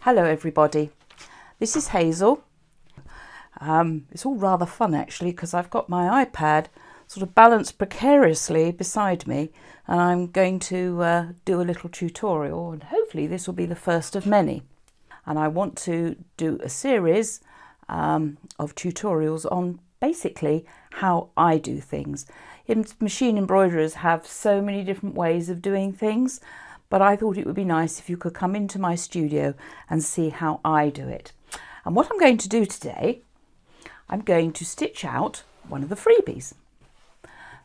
Hello everybody, this is Hazel. It's all rather fun actually because I've got my iPad sort of balanced precariously beside me and I'm going to do a little tutorial, and hopefully this will be the first of many. And I want to do a series of tutorials on basically how I do things. Machine embroiderers have so many different ways of doing things, but I thought it would be nice if you could come into my studio and see how I do it. And what I'm going to do today, I'm going to stitch out one of the freebies,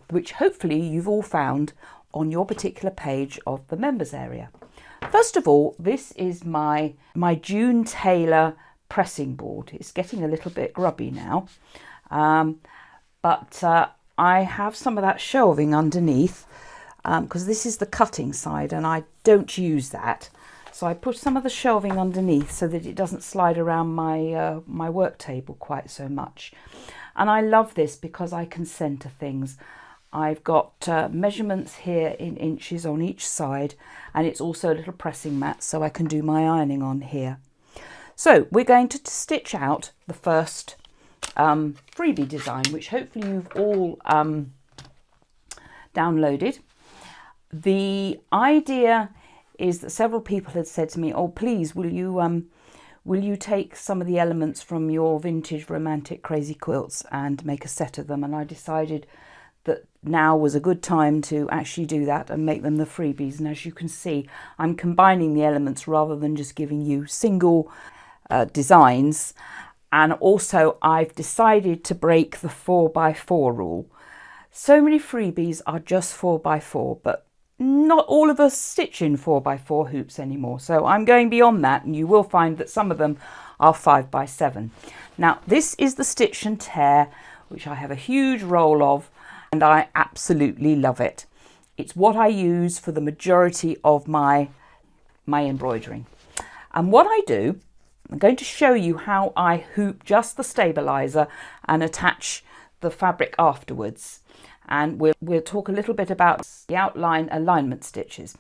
which hopefully you've all found on your particular page of the members area. First of all, this is my June Taylor pressing board. It's getting a little bit grubby now, but I have some of that shelving underneath because this is the cutting side and I don't use that. So I put some of the shelving underneath so that it doesn't slide around my my work table quite so much. And I love this because I can centre things. I've got measurements here in inches on each side, and it's also a little pressing mat so I can do my ironing on here. So we're going to stitch out the first freebie design, which hopefully you've all downloaded. The idea is that several people had said to me, oh please will you take some of the elements from your vintage romantic crazy quilts and make a set of them, and I decided that now was a good time to actually do that and make them the freebies. And as you can see, I'm combining the elements rather than just giving you single designs. And also I've decided to break the 4x4 rule. So many freebies are just 4x4, but not all of us stitch in 4x4 hoops anymore. So I'm going beyond that, and you will find that some of them are 5x7. Now this is the Stitch and Tear, which I have a huge roll of, and I absolutely love it. It's what I use for the majority of my embroidering. And what I do, I'm going to show you how I hoop just the stabilizer and attach the fabric afterwards. And we'll talk a little bit about the outline alignment stitches.